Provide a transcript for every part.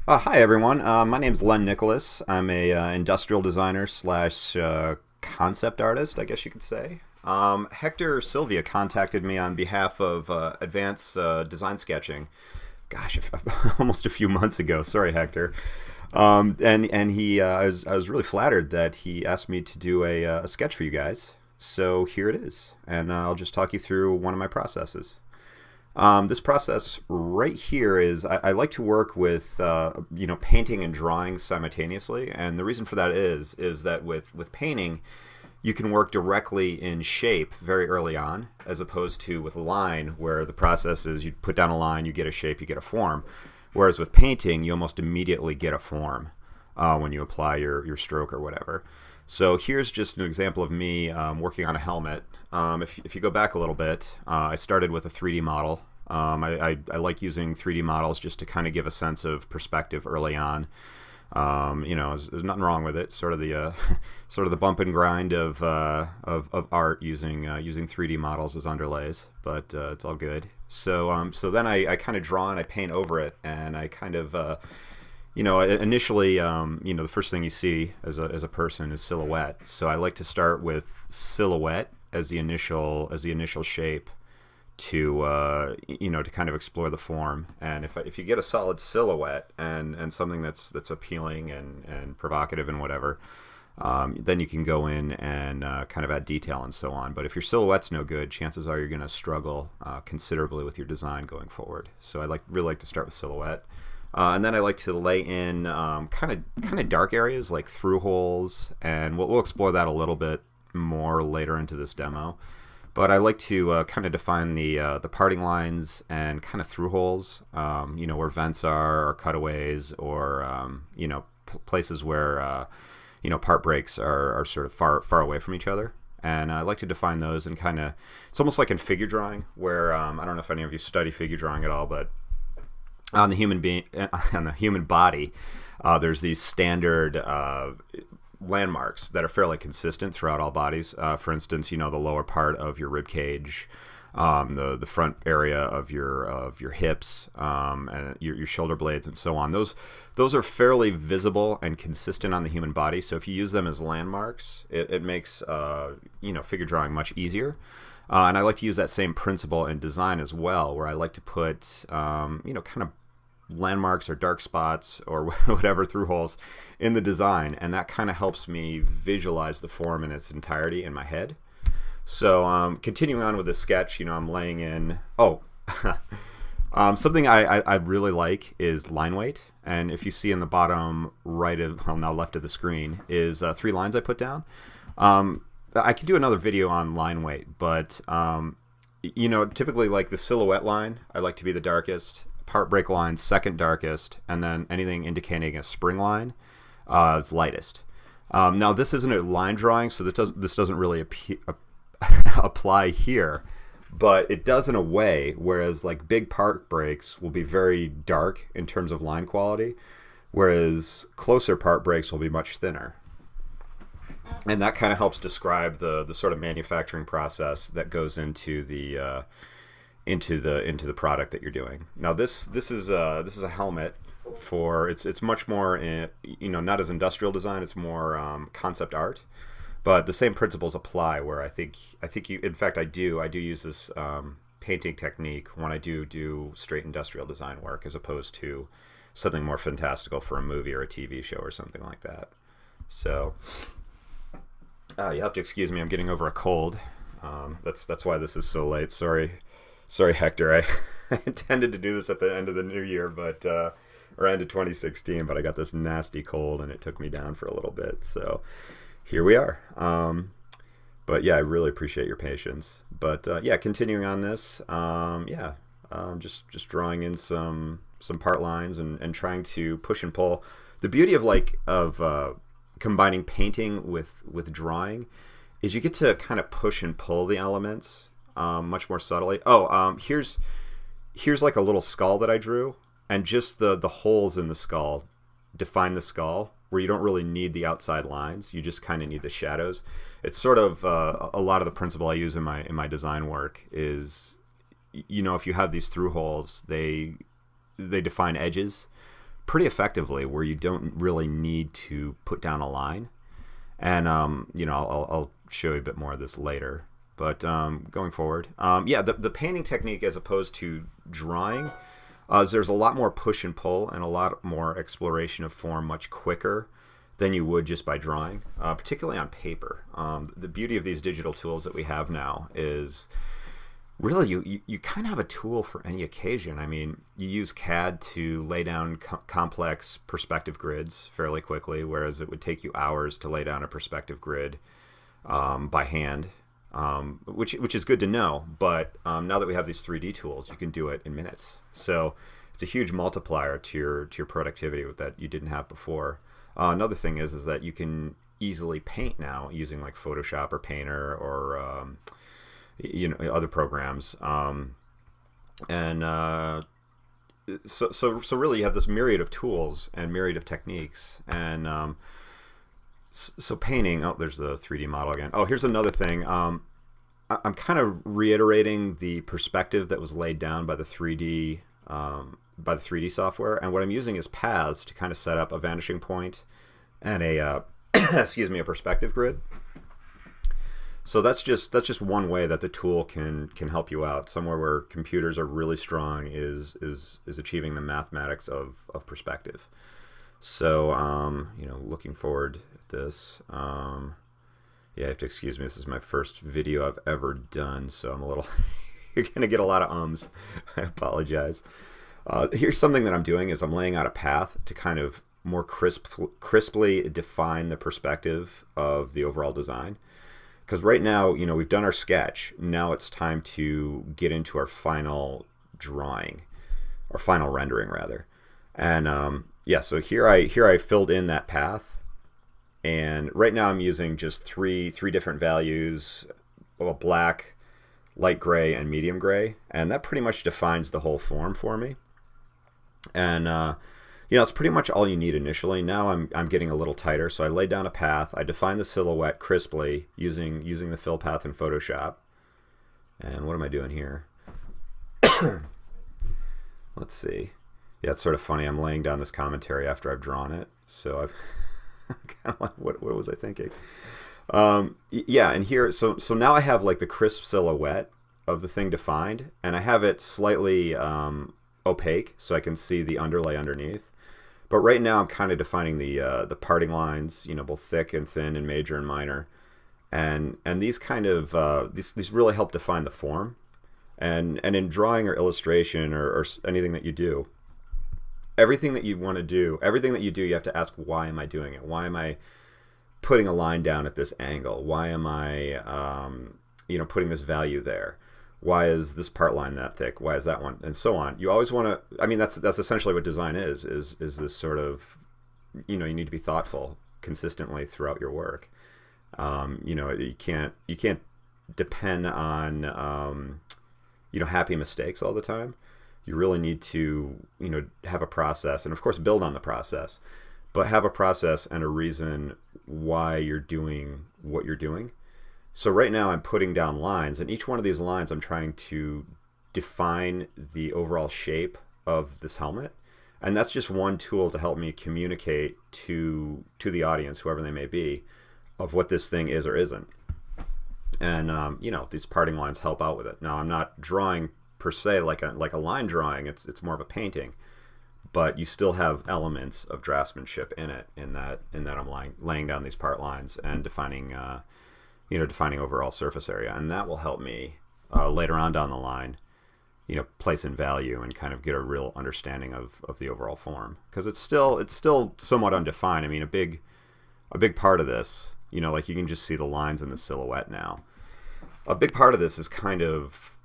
Hi everyone. My name's Len Nicholas. I'm a industrial designer slash concept artist, I guess you could say. Hector Sylvia contacted me on behalf of Advanced Design Sketching. Gosh, almost a few months ago. Sorry, Hector. And he, I was really flattered that he asked me to do a sketch for you guys. So here it is, and I'll just talk you through one of my processes. This process right here is I like to work with painting and drawing simultaneously, and the reason for that is that with painting, you can work directly in shape very early on, as opposed to with a line where the process is you put down a line, you get a shape, you get a form. Whereas with painting, you almost immediately get a form when you apply your stroke or whatever. So here's just an example of me working on a helmet. If you go back a little bit, I started with a 3D model. I like using 3D models just to kind of give a sense of perspective early on. There's nothing wrong with it. Sort of the sort of the bump and grind of art using 3D models as underlays, but it's all good. So then I kind of draw and I paint over it, and I kind of initially, the first thing you see as a person is silhouette. So I like to start with silhouette as the initial shape to kind of explore the form. And if you get a solid silhouette and something that's appealing and provocative and whatever, then you can go in and kind of add detail and so on. But if your silhouette's no good, chances are you're going to struggle considerably with your design going forward. So I really like to start with silhouette. And then I like to lay in kind of dark areas like through holes, and we'll explore that a little bit more later into this demo. But I like to kind of define the parting lines and kind of through holes, where vents are, or cutaways, or places where part breaks are sort of far away from each other. And I like to define those and kind of, it's almost like in figure drawing, where I don't know if any of you study figure drawing at all, but on the human body, there's these standard landmarks that are fairly consistent throughout all bodies. For instance, the lower part of your rib cage, the front area of your hips, and your shoulder blades, and so on. Those are fairly visible and consistent on the human body. So if you use them as landmarks, it makes figure drawing much easier. And I like to use that same principle in design as well, where I like to put kind of landmarks or dark spots or whatever through holes in the design, and that kind of helps me visualize the form in its entirety in my head. So continuing on with the sketch, I'm laying in something I really like is line weight. And if you see in the bottom now left of the screen is 3 lines I put down. I could do another video on line weight, but typically like the silhouette line I like to be the darkest, part break line second darkest, and then anything indicating a spring line is lightest. Now this isn't a line drawing, so this doesn't really apply here, but it does in a way, whereas like big part breaks will be very dark in terms of line quality, whereas closer part breaks will be much thinner. And that kind of helps describe the sort of manufacturing process that goes into the product that you're doing. Now this is a helmet for it's much more not as industrial design. It's more concept art, but the same principles apply. Where I think you, in fact, I do use this painting technique when I do straight industrial design work, as opposed to something more fantastical for a movie or a TV show or something like that. So you have to excuse me. I'm getting over a cold. That's why this is so late. Sorry, Hector. I intended to do this at the end of the new year, or end of 2016, but I got this nasty cold and it took me down for a little bit. So here we are. But yeah, I really appreciate your patience. But continuing on this, just drawing in some part lines and trying to push and pull. The beauty of combining painting with drawing is you get to kind of push and pull the elements much more subtly. Here's like a little skull that I drew, and just the holes in the skull define the skull, where you don't really need the outside lines. You just kind of need the shadows. It's sort of a lot of the principle I use in my design work is, if you have these through holes, they define edges pretty effectively where you don't really need to put down a line. And I'll show you a bit more of this later. But going forward, the painting technique as opposed to drawing, there's a lot more push and pull and a lot more exploration of form much quicker than you would just by drawing, particularly on paper. The beauty of these digital tools that we have now is really you kind of have a tool for any occasion. I mean, you use CAD to lay down complex perspective grids fairly quickly, whereas it would take you hours to lay down a perspective grid by hand, which is good to know. But now that we have these 3D tools, you can do it in minutes. So it's a huge multiplier to your productivity that you didn't have before. Another thing is that you can easily paint now using like Photoshop or Painter or other programs, so really you have this myriad of tools and myriad of techniques. And so painting, there's the 3D model again. Here's another thing. I'm kind of reiterating the perspective that was laid down by the 3D software, and what I'm using is paths to kind of set up a vanishing point and a a perspective grid. So that's just one way that the tool can help you out. Somewhere where computers are really strong is achieving the mathematics of perspective. So looking forward at this. You have to excuse me. This is my first video I've ever done, so I'm a little. You're gonna get a lot of ums. I apologize. Here's something that I'm doing is I'm laying out a path to kind of more crisply define the perspective of the overall design. Because right now, we've done our sketch. Now it's time to get into our final drawing, or final rendering rather. And so here I filled in that path, and right now I'm using just three different values: black, light gray, and medium gray, and that pretty much defines the whole form for me. And it's pretty much all you need initially. Now I'm getting a little tighter, so I laid down a path. I defined the silhouette crisply using the fill path in Photoshop. And what am I doing here? Let's see. Yeah, it's sort of funny. I'm laying down this commentary after I've drawn it, so I've kind of like, what was I thinking? And here, so now I have like the crisp silhouette of the thing defined, and I have it slightly opaque so I can see the underlay underneath. But right now I'm kind of defining the parting lines, both thick and thin and major and minor, and these kind of these really help define the form. And in drawing or illustration or anything that you do, everything that you want to do, everything that you do, you have to ask, why am I doing it? Why am I putting a line down at this angle? Why am I putting this value there? Why is this part line that thick? Why is that one? And so on. You always want to, that's essentially what design is this sort of, you need to be thoughtful consistently throughout your work. You can't depend on, happy mistakes all the time. You really need to, have a process, and of course build on the process, but have a process and a reason why you're doing what you're doing. So right now I'm putting down lines, and each one of these lines I'm trying to define the overall shape of this helmet. And that's just one tool to help me communicate to the audience, whoever they may be, of what this thing is or isn't. And these parting lines help out with it. Now I'm not drawing per se like a line drawing. It's more of a painting, but you still have elements of draftsmanship in it. In that I'm laying down these part lines and defining overall surface area, and that will help me later on down the line, place in value and kind of get a real understanding of the overall form, because it's still somewhat undefined. A big part of this, like you can just see the lines in the silhouette now. A big part of this is kind of,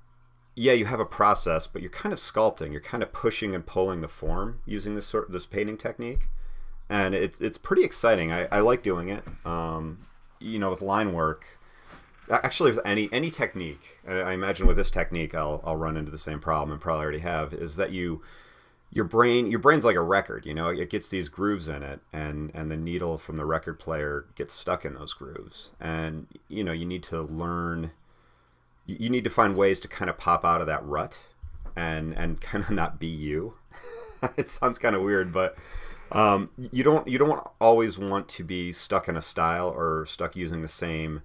you have a process, but you're kind of sculpting, you're kind of pushing and pulling the form using this painting technique, and it's pretty exciting. I like doing it. With line work, actually with any technique, and I imagine with this technique I'll run into the same problem, and probably already have, is that your brain's like a record. It gets these grooves in it, and the needle from the record player gets stuck in those grooves, and you need to learn, you need to find ways to kind of pop out of that rut and kind of not be you. It sounds kind of weird, but you don't always want to be stuck in a style or stuck using the same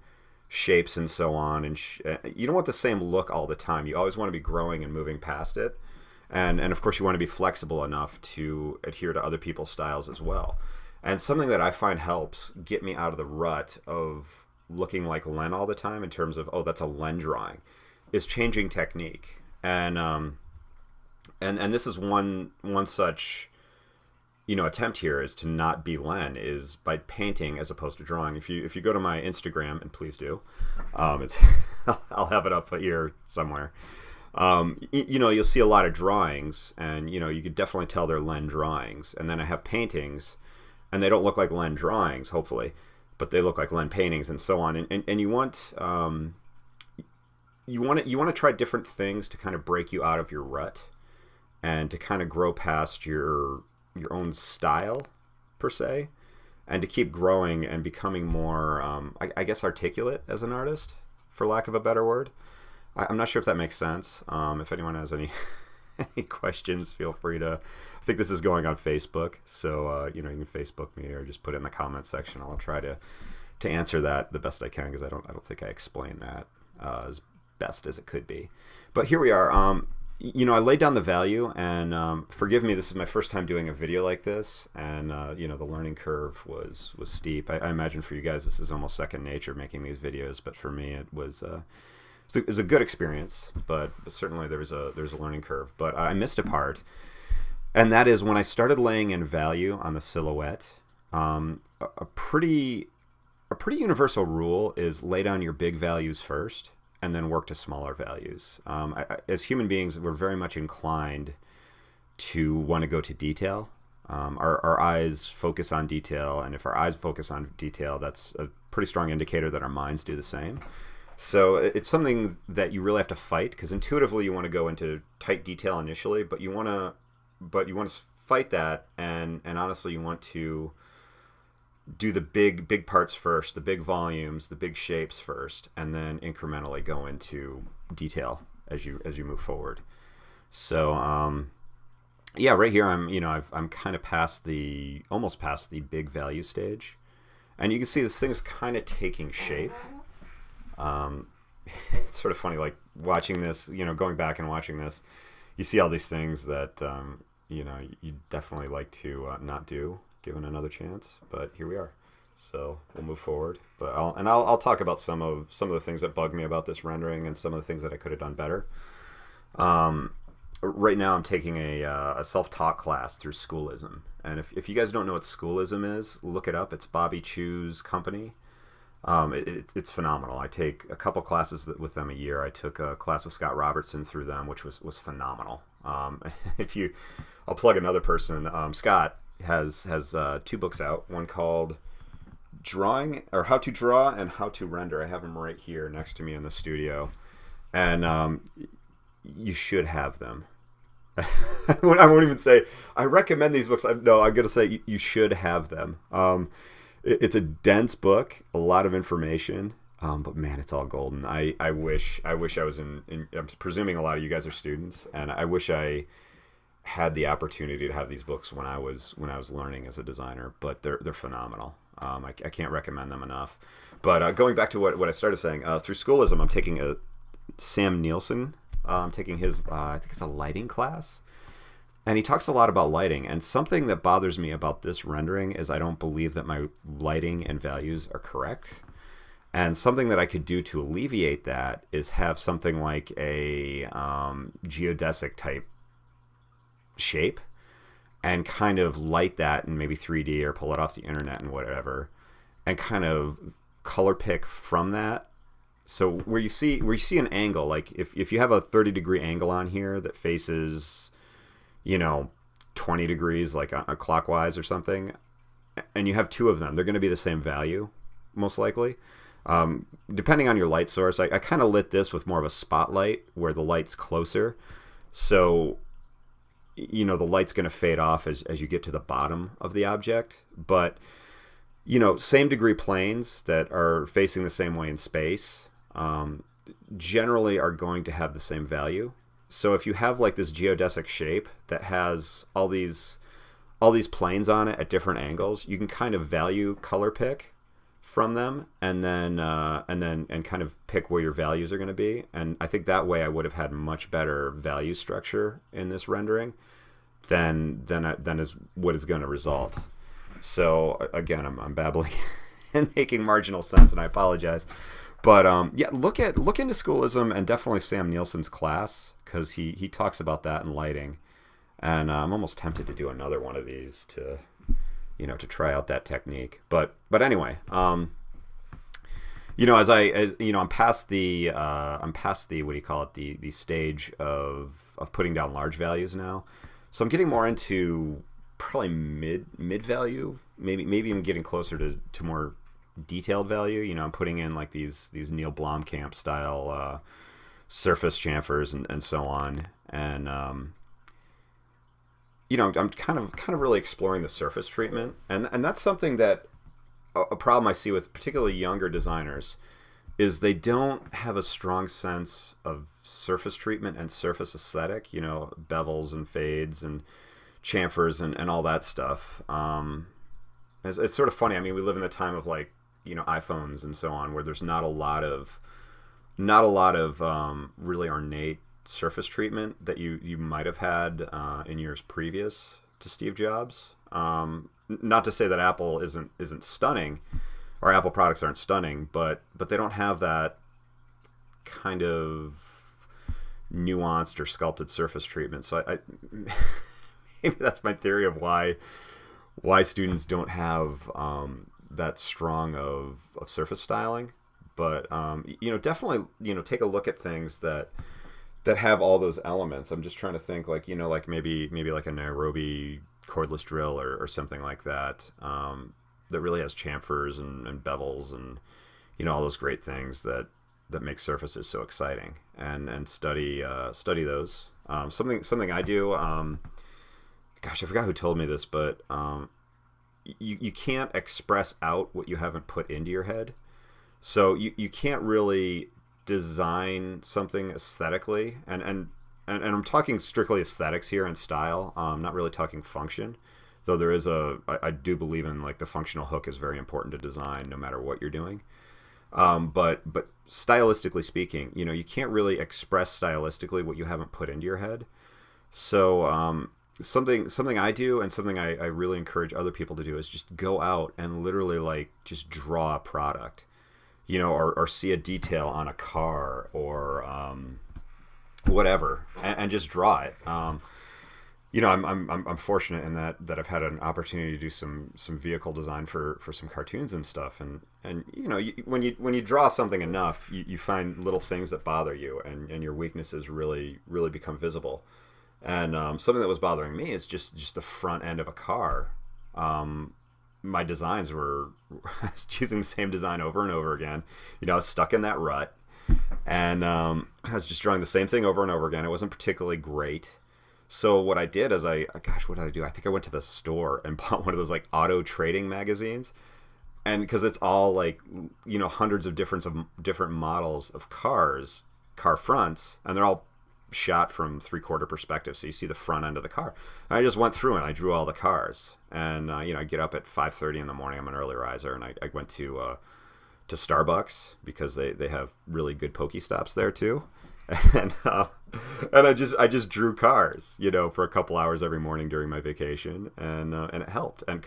shapes and so on, and you don't want the same look all the time. You always want to be growing and moving past it, and of course you want to be flexible enough to adhere to other people's styles as well. And something that I find helps get me out of the rut of looking like Len all the time in terms of, oh, that's a Len drawing, is changing technique. And this is one such, attempt here is to not be Len, is by painting as opposed to drawing. If you go to my Instagram, and please do, it's I'll have it up here somewhere. You'll see a lot of drawings, and you could definitely tell they're Len drawings. And then I have paintings, and they don't look like Len drawings, hopefully, but they look like Len paintings and so on. And you want to try different things to kind of break you out of your rut and to kind of grow past your own style per se, and to keep growing and becoming more, I guess, articulate as an artist, for lack of a better word. I'm not sure if that makes sense. If anyone has any any questions, feel free to. I think this is going on Facebook, so you can Facebook me or just put it in the comments section. I'll try to answer that the best I can, because I don't think I explained that as best as it could be. But here we are. I laid down the value, and forgive me, this is my first time doing a video like this, and the learning curve was steep. I imagine for you guys this is almost second nature, making these videos, but for me it was a good experience, but certainly there's a learning curve. But I missed a part, and that is when I started laying in value on the silhouette. A pretty universal rule is lay down your big values first, and then work to smaller values. As human beings, we're very much inclined to want to go to detail. Our eyes focus on detail, and if our eyes focus on detail, that's a pretty strong indicator that our minds do the same. So it's something that you really have to fight, because intuitively you want to go into tight detail initially, but you want to fight that, and honestly you want to do the big parts first, the big volumes, the big shapes first, and then incrementally go into detail as you move forward. So right here I'm kind of almost past the big value stage, and you can see this thing's kind of taking shape. It's sort of funny, like watching this, going back and watching this, you see all these things that you definitely like to not do, given another chance. But here we are, so we'll move forward. But I'll talk about some of the things that bug me about this rendering, and some of the things that I could have done better. Right now I'm taking a self-taught class through Schoolism, and if you guys don't know what Schoolism is, look it up. It's Bobby Chu's company. It's phenomenal. I take a couple classes with them a year. I took a class with Scott Robertson through them, which was phenomenal. I'll plug another person. Scott has 2 books out. One called Drawing, or How to Draw and How to Render. I have them right here next to me in the studio, and you should have them. I won't even say I recommend these books. I'm going to say you should have them. It's a dense book, a lot of information, but man, it's all golden. I wish I was in. I'm presuming a lot of you guys are students, and I wish I had the opportunity to have these books when I was learning as a designer. But they're phenomenal. I can't recommend them enough. But going back to what I started saying, through Schoolism, I'm taking Sam Nielsen. I'm taking his I think it's a lighting class. And he talks a lot about lighting, and something that bothers me about this rendering is I don't believe that my lighting and values are correct. And something that I could do to alleviate that is have something like a geodesic type shape, and kind of light that in maybe 3D or pull it off the internet and whatever, and kind of color pick from that. So where you see an angle, like if you have a 30-degree angle on here that faces 20 degrees, like a clockwise or something, and you have 2 of them, they're going to be the same value, most likely. Depending on your light source, I kind of lit this with more of a spotlight where the light's closer. So, the light's going to fade off as you get to the bottom of the object. But, same degree planes that are facing the same way in space generally are going to have the same value. So if you have like this geodesic shape that has all these planes on it at different angles, you can kind of value color pick from them, and then kind of pick where your values are going to be. And I think that way I would have had much better value structure in this rendering than is what is going to result. So again, I'm babbling and making marginal sense, and I apologize. But yeah, look into Schoolism and definitely Sam Nielsen's class, because he talks about that in lighting, and I'm almost tempted to do another one of these to try out that technique. But anyway, as I'm past the what do you call it, the stage of putting down large values now. So I'm getting more into probably mid value, maybe even getting closer to more detailed value. I'm putting in like these Neil Blomkamp style surface chamfers and so on, and I'm kind of really exploring the surface treatment, and that's something that a problem I see with particularly younger designers is they don't have a strong sense of surface treatment and surface aesthetic, bevels and fades and chamfers and all that stuff. It's sort of funny. I mean, we live in the time of like, iPhones and so on, where there's not a lot of really ornate surface treatment that you might have had in years previous to Steve Jobs. Not to say that Apple isn't stunning, or Apple products aren't stunning, but they don't have that kind of nuanced or sculpted surface treatment. So I maybe that's my theory of why students don't have that strong of surface styling. But definitely take a look at things that have all those elements. I'm just trying to think like maybe like a Nairobi cordless drill or something like that, that really has chamfers and bevels and all those great things that make surfaces so exciting, and study those. Something I do. Gosh, I forgot who told me this, but you can't express out what you haven't put into your head. So you can't really design something aesthetically, and I'm talking strictly aesthetics here and style. Not really talking function, though there is I do believe in like the functional hook is very important to design no matter what you're doing. But stylistically speaking, you can't really express stylistically what you haven't put into your head. So something I do, and something I really encourage other people to do, is just go out and literally like just draw a product, or see a detail on a car or whatever, and just draw it. I'm fortunate in that I've had an opportunity to do some vehicle design for some cartoons and stuff, and when you draw something enough, you find little things that bother you, and your weaknesses really become visible. And something that was bothering me is just the front end of a car. My designs were I was choosing the same design over and over again. I was stuck in that rut, and I was just drawing the same thing over and over again. It wasn't particularly great. So what I did is what did I do? I think I went to the store and bought one of those like auto trading magazines, and because it's all like hundreds of different models of car fronts, and they're all shot from 3/4 perspective, so you see the front end of the car. And I just went through and I drew all the cars, and I get up at 5:30 in the morning. I'm an early riser, and I went to Starbucks because they have really good Pokestops there too, and I just drew cars for a couple hours every morning during my vacation, and it helped, and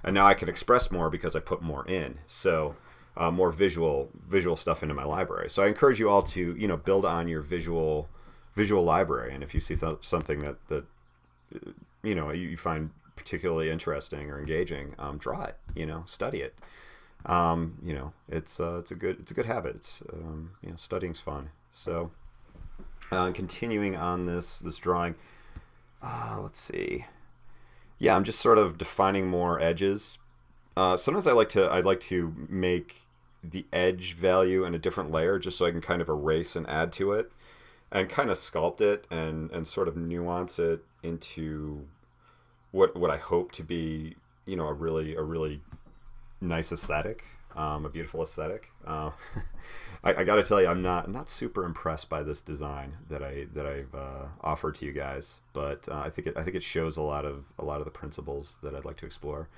now I can express more because I put more in, so more visual stuff into my library. So I encourage you all to build on your visual library, and if you see something that you find particularly interesting or engaging, draw it, study it. It's a good habit. It's studying's fun. So continuing on this drawing, let's see. Yeah, I'm just sort of defining more edges. Sometimes I like to make the edge value in a different layer just so I can kind of erase and add to it, and kind of sculpt it and sort of nuance it into what I hope to be, a really nice aesthetic a beautiful aesthetic. I got to tell you, I'm not super impressed by this design that I've offered to you guys, but I think it shows a lot of the principles that I'd like to explore.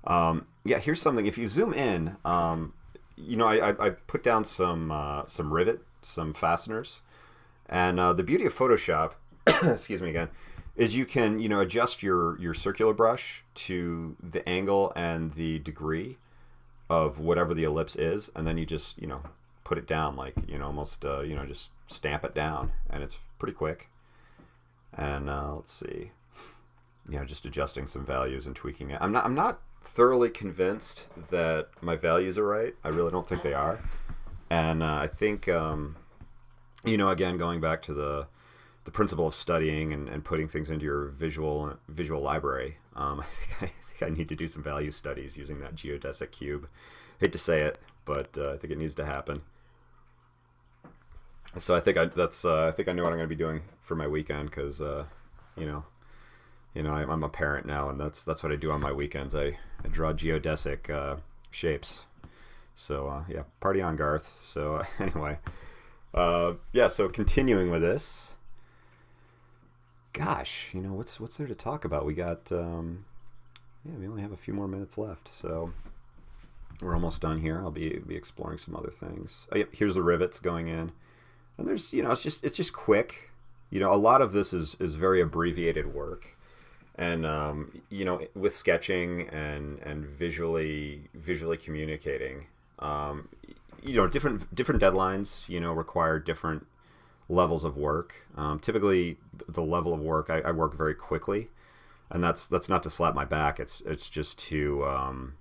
Yeah, here's something. If you zoom in, I put down some rivet, some fasteners, and the beauty of Photoshop, excuse me again, is you can adjust your circular brush to the angle and the degree of whatever the ellipse is, and then you just put it down, like almost just stamp it down, and it's pretty quick. And let's see, just adjusting some values and tweaking it. I'm not thoroughly convinced that my values are right. I really don't think they are, and I think again, going back to the principle of studying and putting things into your visual library. I think I need to do some value studies using that geodesic cube. Hate to say it, but I think it needs to happen. So I think I know what I'm going to be doing for my weekend, because I'm a parent now, and that's what I do on my weekends. I draw geodesic shapes. So yeah, party on, Garth. So anyway, so continuing with this. Gosh, what's there to talk about? We got we only have a few more minutes left, so we're almost done here. I'll be exploring some other things. Oh, yep, here's the rivets going in, and there's it's just quick. A lot of this is very abbreviated work, and with sketching and visually communicating. Different deadlines require different levels of work. Typically, the level of work, I work very quickly, and that's not to slap my back. It's just to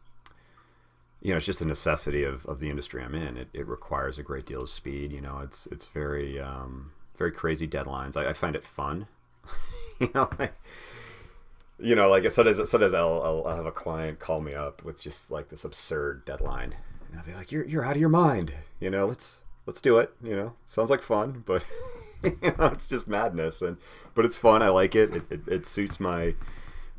it's just a necessity of the industry I'm in. It requires a great deal of speed. It's very very crazy deadlines. I find it fun. Like sometimes I'll have a client call me up with just like this absurd deadline, and I'll be like, "You're out of your mind." Let's do it. Sounds like fun, but it's just madness. But it's fun. I like it. It suits the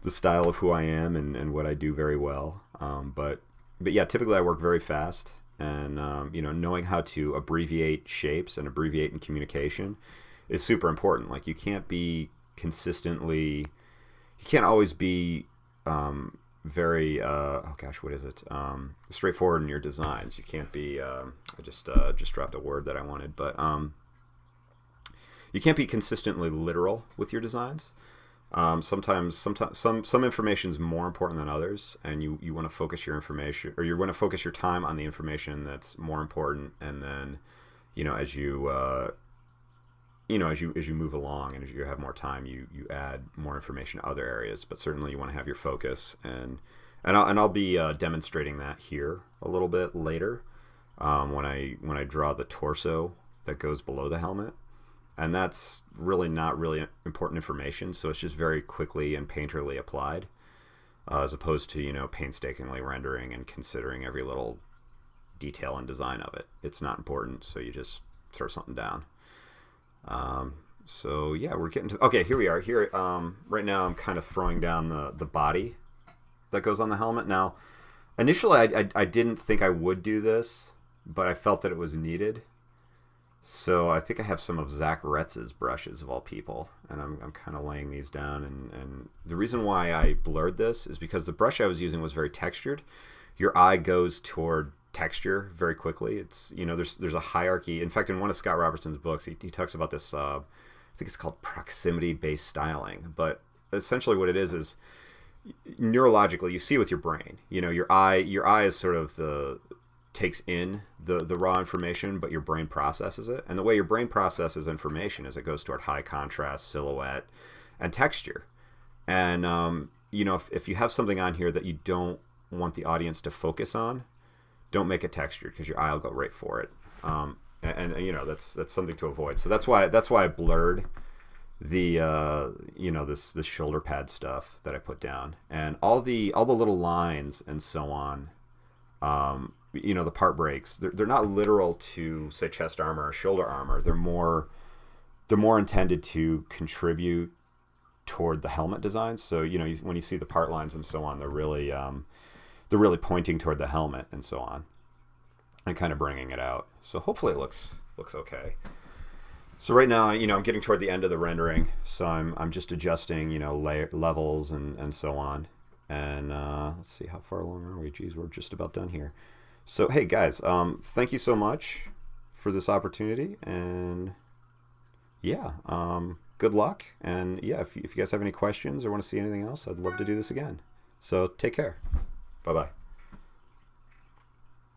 style of who I am and what I do very well. But yeah, typically I work very fast, and knowing how to abbreviate shapes and abbreviate in communication is super important. Like, you can't always be very what is it, straightforward in your designs. You can't be I just dropped a word that I wanted, but you can't be consistently literal with your designs. Sometimes some information is more important than others, and you want to focus your information, or you want to focus your time on the information that's more important, and then as you move along and as you have more time, you add more information to other areas. But certainly you want to have your focus, and I'll be demonstrating that here a little bit later when I draw the torso that goes below the helmet, and that's really not really important information. So it's just very quickly and painterly applied, as opposed to painstakingly rendering and considering every little detail and design of it. It's not important, so you just throw something down. So yeah, we're getting to, okay, here we are. Here, right now I'm kind of throwing down the body that goes on the helmet. Now, initially I didn't think I would do this, but I felt that it was needed. So I think I have some of Zach Retz's brushes, of all people, and I'm kind of laying these down. And the reason why I blurred this is because the brush I was using was very textured. Your eye goes toward texture very quickly. It's there's a hierarchy. In fact, in one of Scott Robertson's books, he talks about this. I think it's called proximity-based styling. But essentially, what it is neurologically, you see with your brain. Your eye is sort of takes in the raw information, but your brain processes it. And the way your brain processes information is it goes toward high contrast, silhouette, and texture. And if you have something on here that you don't want the audience to focus on, don't make it textured, because your eye will go right for it. That's something to avoid. So that's why I blurred the this shoulder pad stuff that I put down, and all the little lines and so on. The part breaks. They're not literal to, say, chest armor or shoulder armor. They're more intended to contribute toward the helmet design. So when you see the part lines and so on, they're really pointing toward the helmet and so on. and kind of bringing it out. So hopefully it looks okay. So right now, I'm getting toward the end of the rendering, so I'm just adjusting, layer levels and so on. And let's see, how far along are we? Geez, we're just about done here. So hey guys, thank you so much for this opportunity, and yeah, good luck. And yeah, if you guys have any questions or want to see anything else, I'd love to do this again. So take care. Bye bye.